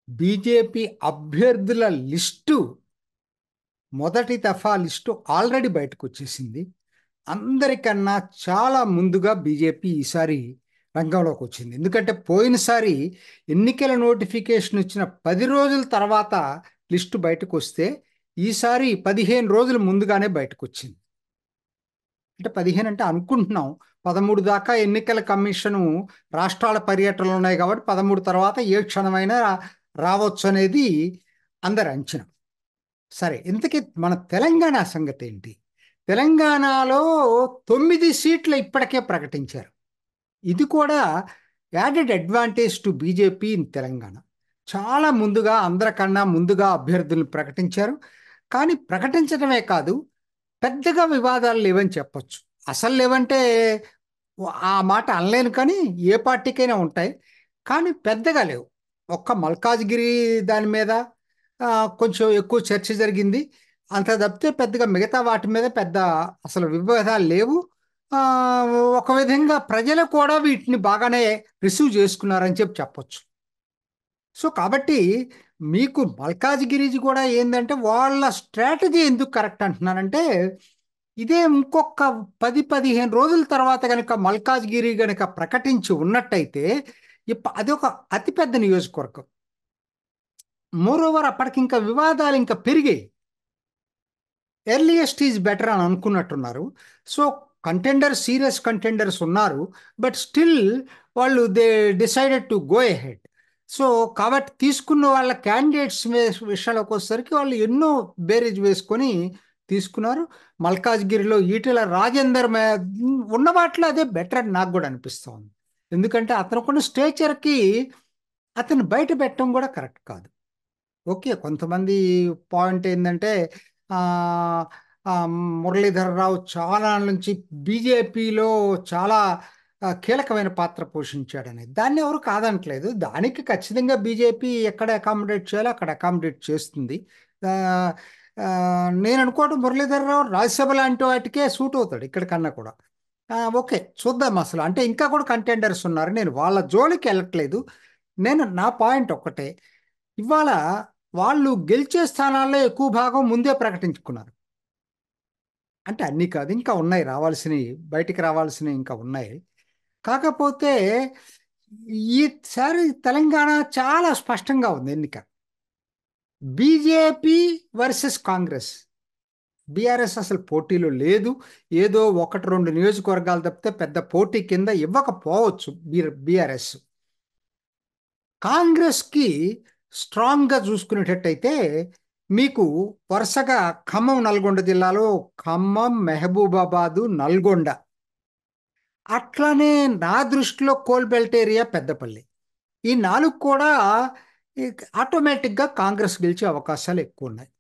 BJP అభ్యర్థుల list మొదటి దఫా లిస్టు ఆల్రెడీ బయటకు వచ్చేసింది. అందరికన్నా చాలా ముందుగా బీజేపీ ఈసారి రంగంలోకి వచ్చింది. ఎందుకంటే పోయినసారి ఎన్నికల నోటిఫికేషన్ ఇచ్చిన 10 రోజుల తర్వాత లిస్టు బయటకు వస్తే ఈసారి 15 రోజుల ముందుగానే బయటకు వచ్చింది. అంటే 15 అంటే అనుకుంటున్నాం, 13 దాకా ఎన్నికల కమిషను రాష్ట్రాల పర్యటనలు ఉన్నాయి కాబట్టి 13 తర్వాత ఏ క్షణమైనా రావచ్చు అనేది అందరి అంచనా. సరే, ఇంతకీ మన తెలంగాణ సంగతి ఏంటి? తెలంగాణలో 9 సీట్లు ఇప్పటికే ప్రకటించారు. ఇది కూడా added advantage to BJP in Telangana. చాలా ముందుగా, అందరికన్నా ముందుగా అభ్యర్థులను ప్రకటించారు. కానీ ప్రకటించడమే కాదు, పెద్దగా వివాదాలు లేవని చెప్పొచ్చు. అసలు లేవంటే ఆ మాట అనలేను, కానీ ఏ పార్టీకైనా ఉంటాయి, కానీ పెద్దగా లేవు. ఒక్క మల్కాజ్గిరి దాని మీద కొంచెం ఎక్కువ చర్చ జరిగింది. అంత తప్పితే పెద్దగా మిగతా వాటి మీద పెద్ద అసలు వివాదాలు లేవు. ఆ, ఒక విధంగా ప్రజలు కూడా వీటిని బాగానే రిసీవ్ చేసుకున్నారని చెప్పొచ్చు. సో కాబట్టి మీకు మల్కాజ్గిరి కూడా ఏంటంటే, వాళ్ళ స్ట్రాటజీ ఎందుకు కరెక్ట్ అంటున్నానంటే, ఇదే ఇంకొక 10-15 రోజుల తర్వాత కనుక మల్కాజ్గిరి కనుక ప్రకటించి ఉన్నట్టయితే అది ఒక అతిపెద్ద నియోజకవర్గం. మోరోవర్ అప్పటికి ఇంకా వివాదాలు ఇంకా పెరిగాయి. ఎర్లియస్ట్ ఈజ్ బెటర్ అని అనుకున్నట్టున్నారు. సో సీరియస్ కంటెండర్స్ ఉన్నారు, బట్ స్టిల్ వాళ్ళు they decided to go ahead. So కాబట్టి తీసుకున్న వాళ్ళ క్యాండిడేట్స్ విషయాలకు వచ్చేసరికి వాళ్ళు ఎన్నో బేరేజ్ వేసుకొని తీసుకున్నారు. మల్కాజ్గిరిలో ఈటెల రాజేందర్ ఉన్న వాటిలో అదే బెటర్ అని నాకు కూడా అనిపిస్తూ ఉంది. ఎందుకంటే అతనుకున్న స్టేచర్కి అతను బయట పెట్టడం కూడా కరెక్ట్ కాదు. ఓకే, కొంతమంది పాయింట్ ఏంటంటే ఆ, మురళీధరరావు చాలా నుంచి బీజేపీలో చాలా కీలకమైన పాత్ర పోషించాడని, దాన్ని ఎవరు కాదనట్లేదు. దానికి ఖచ్చితంగా బీజేపీ ఎక్కడ అకామిడేట్ చేయాలో అక్కడ అకామిడేట్ చేస్తుంది. ఆ, ఆ, నేను అనుకోవడం మురళీధరరావు రాజ్యసభ లాంటి వాటికే సూట్ అవుతాడు ఇక్కడ కన్నా కూడా. ఓకే, చూద్దాం. అసలు అంటే ఇంకా కూడా కంటెండర్స్ ఉన్నారు, నేను వాళ్ళ జోలికి వెళ్ళట్లేదు. నా పాయింట్ ఒక్కటే, ఇవాళ వాళ్ళు గెలిచే స్థానాల్లో ఎక్కువ భాగం ముందే ప్రకటించుకున్నారు. అంటే అన్నీ కాదు, ఇంకా ఉన్నాయి రావాల్సినవి, బయటికి రావాల్సినవి ఇంకా ఉన్నాయి. కాకపోతే ఈసారి తెలంగాణ చాలా స్పష్టంగా ఉంది ఎన్నిక. BJP versus Congress. బీఆర్ఎస్ అసలు పోటీలో లేదు. ఏదో 1-2 నియోజకవర్గాలు తప్పితే పెద్ద పోటీ కింద ఇవ్వకపోవచ్చు బీఆర్ఎస్. కాంగ్రెస్కి స్ట్రాంగ్గా చూసుకునేటట్టయితే మీకు వరుసగా ఖమ్మం, నల్గొండ జిల్లాలో ఖమ్మం, మహబూబాబాదు, నల్గొండ, అట్లానే నా దృష్టిలో కోల్బెల్ట్ ఏరియా, పెద్దపల్లి, ఈ 4 కూడా ఆటోమేటిక్గా కాంగ్రెస్ గెలిచే అవకాశాలు ఎక్కువ ఉన్నాయి.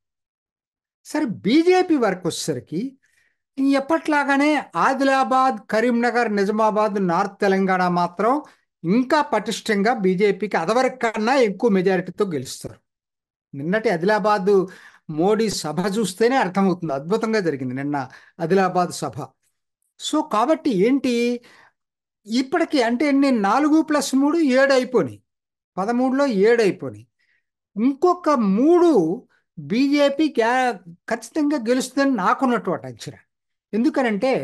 సరే, బీజేపీ వరకు వచ్చేసరికి ఎప్పట్లాగానే ఆదిలాబాద్, కరీంనగర్, నిజామాబాద్, నార్త్ తెలంగాణ మాత్రం ఇంకా పటిష్టంగా బీజేపీకి అదివరకు కన్నా ఎక్కువ మెజారిటీతో గెలుస్తారు. నిన్నటి ఆదిలాబాద్ మోడీ సభ చూస్తేనే అర్థమవుతుంది, అద్భుతంగా జరిగింది నిన్న ఆదిలాబాద్ సభ. సో కాబట్టి ఏంటి, ఇప్పటికి అంటే నేను 4+3 7 అయిపోయినాయి, 13లో 7 అయిపోయినాయి. ఇంకొక 3 బీజేపీ ఖచ్చితంగా గెలుస్తుందని నాకున్నటువంటి అంచనా. ఎందుకనంటే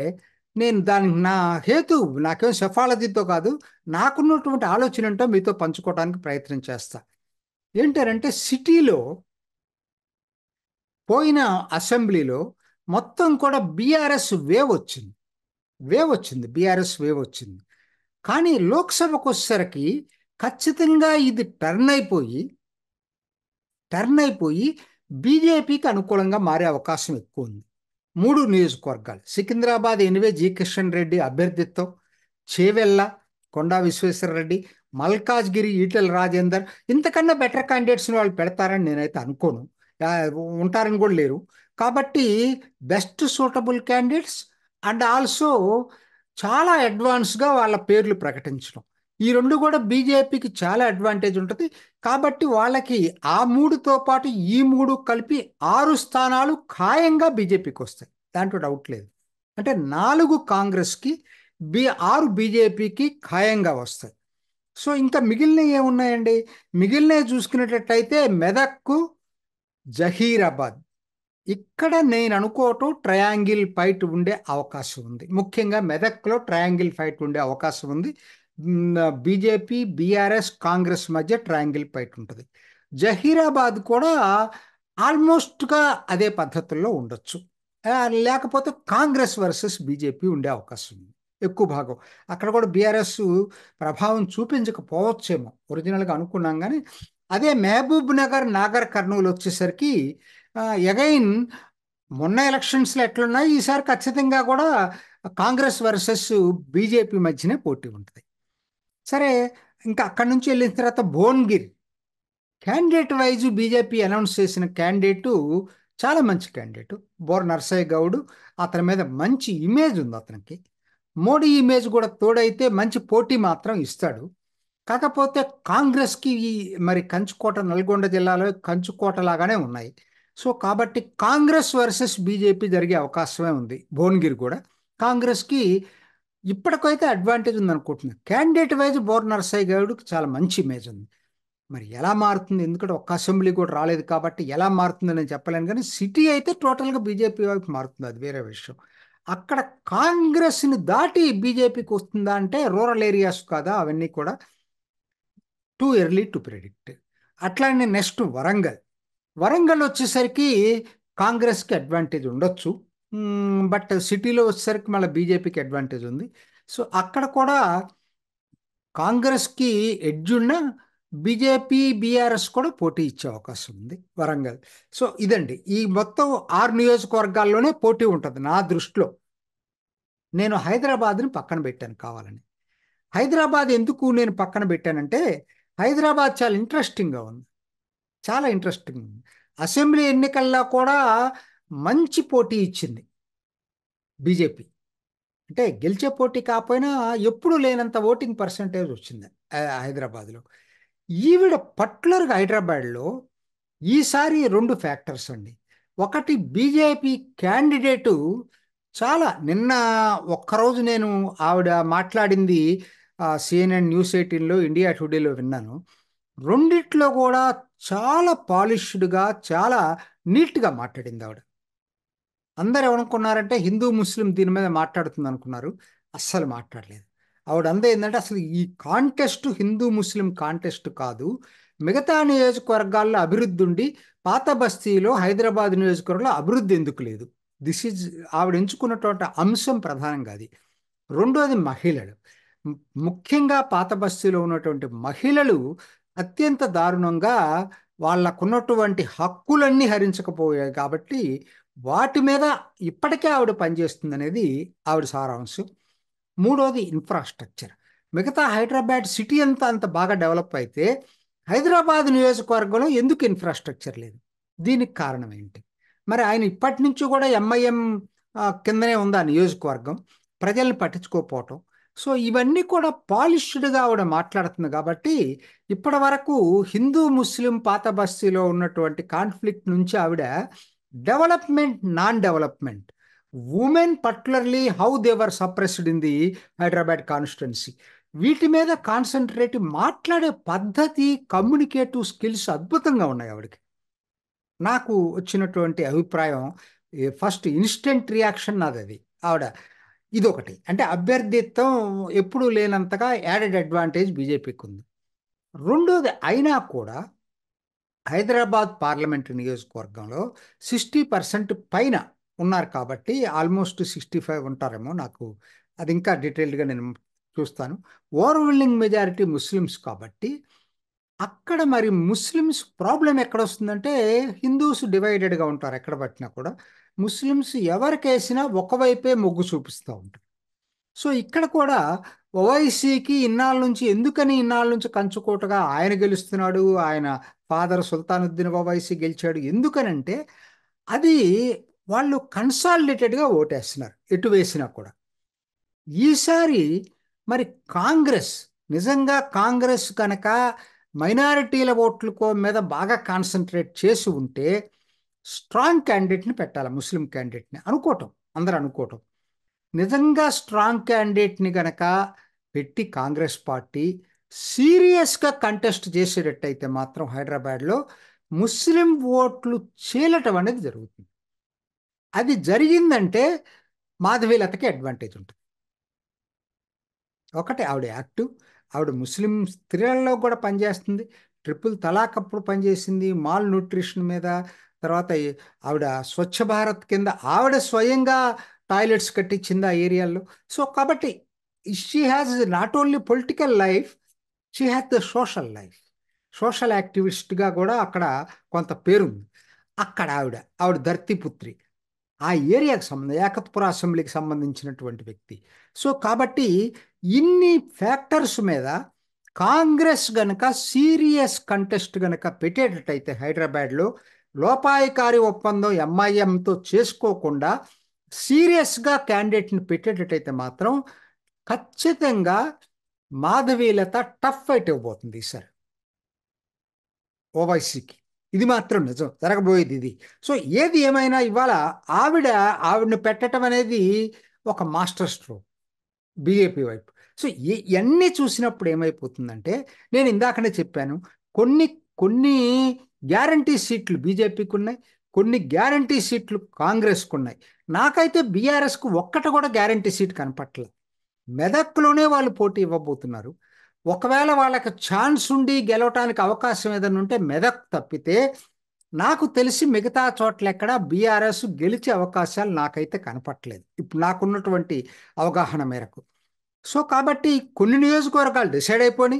నేను దానికి నా హేతు, నాకేం సెఫాలజీతో కాదు, నాకున్నటువంటి ఆలోచన ఏంటో మీతో పంచుకోవడానికి ప్రయత్నం చేస్తా. ఏంటారంటే, సిటీలో పోయిన అసెంబ్లీలో మొత్తం కూడా బీఆర్ఎస్ బీఆర్ఎస్ వేవ్ వచ్చింది. కానీ లోక్సభకు వచ్చేసరికి ఖచ్చితంగా ఇది టర్న్ అయిపోయి బీజేపీకి అనుకూలంగా మారే అవకాశం ఎక్కువ ఉంది. 3 నియోజకవర్గాలు, సికింద్రాబాద్ ఎనివే జి కిషన్ రెడ్డి అభ్యర్థిత్వం, చేవెళ్ళ కొండా విశ్వేశ్వరరెడ్డి, మల్కాజ్గిరి ఈటెల రాజేందర్. ఇంతకన్నా బెటర్ క్యాండిడేట్స్ని వాళ్ళు పెడతారని నేనైతే అనుకోను, ఉంటారని కూడా లేరు. కాబట్టి best suitable candidates and also చాలా అడ్వాన్స్గా వాళ్ళ పేర్లు ప్రకటించడం, ఈ 2 కూడా బీజేపీకి చాలా అడ్వాంటేజ్ ఉంటుంది. కాబట్టి వాళ్ళకి ఆ 3తో పాటు ఈ 3 కలిపి 6 స్థానాలు ఖాయంగా బీజేపీకి వస్తాయి, దాంట్లో డౌట్ లేదు. అంటే 4 కాంగ్రెస్కి, 6 బీజేపీకి ఖాయంగా వస్తాయి. సో ఇంకా మిగిలినవి ఏమున్నాయండి? మిగిలినవి చూసుకునేటట్టయితే మెదక్కు, జహీరాబాద్. ఇక్కడ నేను అనుకోవటం ట్రయాంగిల్ ఫైట్ ఉండే అవకాశం ఉంది. ముఖ్యంగా మెదక్లో ట్రయాంగిల్ ఫైట్ ఉండే అవకాశం ఉంది. బీజేపీ, బీఆర్ఎస్, కాంగ్రెస్ మధ్య ట్రయాంగిల్ ఫైట్ ఉంటుంది. జహీరాబాద్ కూడా ఆల్మోస్ట్గా అదే పద్ధతుల్లో ఉండొచ్చు. లేకపోతే కాంగ్రెస్ వర్సెస్ బీజేపీ ఉండే అవకాశం ఉంది ఎక్కువ భాగం. అక్కడ కూడా బీఆర్ఎస్ ప్రభావం చూపించకపోవచ్చేమో ఒరిజినల్గా అనుకున్నాం, కానీ అదే మహబూబ్ నగర్, నాగర్ కర్నూలు వచ్చేసరికి ఎగైన్ మొన్న ఎలక్షన్స్లో ఎట్లున్నాయి, ఈసారి ఖచ్చితంగా కూడా కాంగ్రెస్ వర్సెస్ బీజేపీ మధ్యనే పోటీ ఉంటుంది. సరే, ఇంకా అక్కడి నుంచి వెళ్ళిన తర్వాత Bhuvanagiri candidate wise BJP announce చేసిన క్యాండిడేటు చాలా మంచి క్యాండిడేటు, బోర్ నర్సయ్య గౌడ్. అతని మీద మంచి ఇమేజ్ ఉంది అతనికి. మోడీ ఇమేజ్ కూడా తోడైతే మంచి పోటీ మాత్రం ఇస్తాడు. కాకపోతే కాంగ్రెస్కి మరి కంచుకోట, నల్గొండ జిల్లాలో కంచుకోట లాగానే ఉన్నాయి. సో కాబట్టి కాంగ్రెస్ వర్సెస్ బీజేపీ జరిగే అవకాశమే ఉంది. భువనగిరి కూడా కాంగ్రెస్కి ఇప్పటికైతే అడ్వాంటేజ్ ఉంది అనుకుంటున్నాను. క్యాండిడేట్ వైజ్ బోర్ నర్సయ్య గౌడ్కి చాలా మంచి ఇమేజ్ ఉంది. మరి ఎలా మారుతుంది? ఎందుకంటే ఒక్క అసెంబ్లీ కూడా రాలేదు కాబట్టి ఎలా మారుతుందని నేను చెప్పలేను, కానీ సిటీ అయితే టోటల్గా బీజేపీ వైపు మారుతుంది, అది వేరే విషయం. అక్కడ కాంగ్రెస్ని దాటి బీజేపీకి వస్తుందా అంటే రూరల్ ఏరియాస్ కాదా, అవన్నీ కూడా టూ ఎర్లీ టు ప్రిడిక్ట్. అట్లానే నెక్స్ట్ వరంగల్. వరంగల్ వచ్చేసరికి కాంగ్రెస్కి అడ్వాంటేజ్ ఉండొచ్చు, బట్ సిటీలో వచ్చేసరికి మళ్ళీ బీజేపీకి అడ్వాంటేజ్ ఉంది. సో అక్కడ కూడా కాంగ్రెస్కి ఎడ్జ్ ఉన్న బీజేపీ, బీఆర్ఎస్ కూడా పోటీ ఇచ్చే అవకాశం ఉంది వరంగల్. సో ఇదండి, ఈ మొత్తం 6 నియోజకవర్గాల్లోనే పోటీ ఉంటుంది నా దృష్టిలో. నేను హైదరాబాద్ని పక్కన పెట్టాను కావాలని. హైదరాబాద్ ఎందుకు నేను పక్కన పెట్టానంటే, హైదరాబాద్ చాలా ఇంట్రెస్టింగ్గా ఉంది, చాలా ఇంట్రెస్టింగ్ ఉంది. అసెంబ్లీ ఎన్నికల్లో కూడా మంచి పోటీ ఇచ్చింది బీజేపీ. అంటే గెలిచే పోటీ కాకపోయినా ఎప్పుడూ లేనంత ఓటింగ్ పర్సంటేజ్ వచ్చింది హైదరాబాద్లో. ఈవిడ పర్టికులర్గా హైదరాబాద్లో ఈసారి 2 ఫ్యాక్టర్స్ అండి. ఒకటి, బీజేపీ క్యాండిడేటు చాలా నిన్న ఒక్కరోజు నేను ఆవిడ మాట్లాడింది CNN న్యూస్ 18లో, ఇండియా టుడేలో విన్నాను. రెండిట్లో కూడా చాలా పాలిష్డ్గా, చాలా నీట్గా మాట్లాడింది ఆవిడ. అందరు ఏమనుకున్నారంటే హిందూ ముస్లిం దీని మీద మాట్లాడుతుంది అనుకున్నారు, అస్సలు మాట్లాడలేదు ఆవిడ. అందే ఏంటంటే అసలు ఈ కాంటెస్ట్ హిందూ ముస్లిం కాంటెస్ట్ కాదు, మిగతా నియోజకవర్గాల్లో అభివృద్ధి ఉండి పాత బస్తీలో హైదరాబాద్ నియోజకవర్గంలో అభివృద్ధి ఎందుకు లేదు, దిస్ ఈజ్ ఆవిడ ఎంచుకున్నటువంటి అంశం ప్రధానంగా అది. రెండోది మహిళలు, ముఖ్యంగా పాత బస్తీలో ఉన్నటువంటి మహిళలు అత్యంత దారుణంగా వాళ్ళకున్నటువంటి హక్కులన్నీ హరించకపోయాయి కాబట్టి వాటి మీద ఇప్పటికే ఆవిడ పనిచేస్తుంది అనేది ఆవిడ సారాంశం. మూడోది ఇన్ఫ్రాస్ట్రక్చర్. మిగతా హైదరాబాద్ సిటీ అంతా అంత బాగా డెవలప్ అయితే హైదరాబాద్ నియోజకవర్గంలో ఎందుకు ఇన్ఫ్రాస్ట్రక్చర్ లేదు? దీనికి కారణం ఏంటి? మరి ఆయన ఇప్పటి నుంచి కూడా ఎంఐఎం కిందనే ఉంది ఆ నియోజకవర్గం, ప్రజల్ని పట్టించుకోకపోవటం. సో ఇవన్నీ కూడా పాలిష్డ్గా ఆవిడ మాట్లాడుతుంది కాబట్టి ఇప్పటి వరకు హిందూ ముస్లిం పాత బస్తీలో ఉన్నటువంటి కాన్ఫ్లిక్ట్ నుంచి ఆవిడ development, non development, women particularly how they are suppressed in the Hyderabad constituency, వీటి మీద కాన్సన్ట్రేట్, మాట్లాడే పద్ధతి, కమ్యూనికేటివ్ స్కిల్స్ అద్భుతంగా ఉన్నాయి ఆవిడకి. నాకు వచ్చినటువంటి అభిప్రాయం, ఫస్ట్ ఇన్స్టెంట్ రియాక్షన్ నాది అది. ఆవిడ ఇదొకటి, అంటే అభ్యర్థిత్వం ఎప్పుడూ లేనంతగా యాడెడ్ అడ్వాంటేజ్ బీజేపీకి ఉంది. రెండోది, అయినా కూడా హైదరాబాద్ పార్లమెంటు నియోజకవర్గంలో 60% పైన ఉన్నారు కాబట్టి, ఆల్మోస్ట్ 65 ఉంటారేమో, నాకు అది ఇంకా డీటెయిల్డ్గా నేను చూస్తాను. ఓవర్వెల్మింగ్ మెజారిటీ ముస్లిమ్స్ కాబట్టి అక్కడ మరి ముస్లిమ్స్ ప్రాబ్లం ఎక్కడ వస్తుందంటే, హిందూస్ డివైడెడ్గా ఉంటారు ఎక్కడ పట్టినా కూడా. ముస్లిమ్స్ ఎవరికేసినా ఒకవైపే మొగ్గు చూపిస్తూ ఉంటారు. సో ఇక్కడ కూడా ఓవైసీకి ఇన్నాళ్ళ నుంచి కంచుకోటగా ఆయన గెలుస్తున్నాడు, ఆయన ఫాదర్ సుల్తానుద్దీన్ ఓవైసీ గెలిచాడు. ఎందుకనంటే అది వాళ్ళు కన్సాలిడేటెడ్గా ఓటేస్తున్నారు ఎటు వేసినా కూడా. ఈసారి మరి కాంగ్రెస్, నిజంగా కాంగ్రెస్ కనుక మైనారిటీల ఓట్ల మీద బాగా కాన్సన్ట్రేట్ చేసి ఉంటే స్ట్రాంగ్ క్యాండిడేట్ని పెట్టాలి, ముస్లిం క్యాండిడేట్ని అనుకోవటం, అందరూ అనుకోవటం. నిజంగా స్ట్రాంగ్ క్యాండిడేట్ని గనక పెట్టి కాంగ్రెస్ పార్టీ సీరియస్గా కంటెస్ట్ చేసేటట్టయితే మాత్రం హైదరాబాద్లో ముస్లిం ఓట్లు చీలటం అనేది జరుగుతుంది. అది జరిగిందంటే మాధవీలతకి అడ్వాంటేజ్ ఉంటుంది. ఒకటి ఆవిడ యాక్టివ్, ఆవిడ ముస్లిం స్త్రీలలో కూడా పనిచేస్తుంది, ట్రిపుల్ తలాక్ అప్పుడు పనిచేసింది, మాల్ న్యూట్రిషన్ మీద, తర్వాత ఆవిడ స్వచ్ఛ భారత్ కింద ఆవిడ స్వయంగా టాయిలెట్స్ కట్టించింది ఆ ఏరియాలో. సో కాబట్టి she has not only political life, she has the social life. Social యాక్టివిస్ట్గా కూడా అక్కడ కొంత పేరుంది. అక్కడ ఆవిడ ధర్తీపుత్రి, ఆ ఏరియాకి ఏకత్పుర అసెంబ్లీకి సంబంధించినటువంటి వ్యక్తి. సో కాబట్టి ఇన్ని ఫ్యాక్టర్స్ మీద కాంగ్రెస్ గనక సీరియస్ కంటెస్ట్ గనక పెట్టేటట్టయితే హైదరాబాద్లో లోపాయికారి ఒప్పందం ఎంఐఎంతో చేసుకోకుండా సీరియస్గా క్యాండిడేట్ని పెట్టేటట్టయితే మాత్రం ఖచ్చితంగా మాధవీలత టఫ్ ఫైట్ ఇవ్వబోతుంది ఈసారి ఓవైసీకి. ఇది మాత్రం నిజం, జరగబోయేది ఇది. సో ఏది ఏమైనా ఇవాళ ఆవిడని పెట్టడం అనేది ఒక మాస్టర్ స్ట్రోక్ బీజేపీ వైపు. సో ఇవన్నీ చూసినప్పుడు ఏమైపోతుందంటే, నేను ఇందాకనే చెప్పాను, కొన్ని కొన్ని గ్యారంటీ సీట్లు బీజేపీకి ఉన్నాయి, కొన్ని గ్యారంటీ సీట్లు కాంగ్రెస్కు ఉన్నాయి. నాకైతే బీఆర్ఎస్కు ఒక్కటి కూడా గ్యారంటీ సీట్ కనపట్లేదు. మెదక్లోనే వాళ్ళు పోటీ ఇవ్వబోతున్నారు. ఒకవేళ వాళ్ళకి ఛాన్స్ ఉండి గెలవటానికి అవకాశం ఏదైనా ఉంటే మెదక్ తప్పితే నాకు తెలిసి మిగతా చోట్ల ఎక్కడ బీఆర్ఎస్ గెలిచే అవకాశాలు నాకైతే కనపట్లేదు ఇప్పుడు నాకున్నటువంటి అవగాహన మేరకు. సో కాబట్టి కొన్ని నియోజకవర్గాలు డిసైడ్ అయిపోయి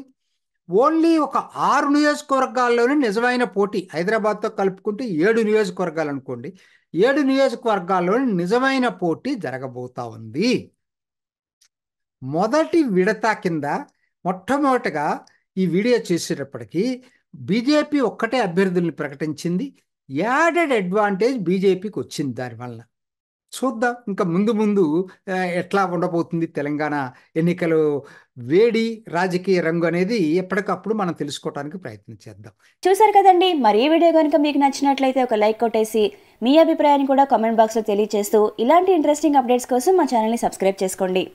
ఓన్లీ ఒక 6 నియోజకవర్గాల్లోనే నిజమైన పోటీ, హైదరాబాద్తో కలుపుకుంటే 7 నియోజకవర్గాలు అనుకోండి, 7 నియోజకవర్గాల్లోనే నిజమైన పోటీ జరగబోతా ఉంది. మొదటి విడత కింద మొట్టమొదటిగా ఈ వీడియో చేసేటప్పటికి బీజేపీ ఒక్కటే అభ్యర్థుల్ని ప్రకటించింది. యాడెడ్ అడ్వాంటేజ్ బీజేపీకి వచ్చింది దానివల్ల. చూద్దాం ఇంకా ముందు ముందు ఎట్లా ఉండబోతుంది తెలంగాణ ఎన్నికలు వేడి రాజకీయ రంగు అనేది ఎప్పటికప్పుడు మనం తెలుసుకోవడానికి ప్రయత్నం చేద్దాం. చూసారు కదండి, మరి ఈ వీడియో కనుక మీకు నచ్చినట్లయితే ఒక లైక్ కొట్టేసి మీ అభిప్రాయాన్ని కూడా కామెంట్ బాక్స్లో తెలియజేస్తూ ఇలాంటి ఇంట్రెస్టింగ్ అప్డేట్స్ కోసం మా ఛానల్ని సబ్స్క్రైబ్ చేసుకోండి.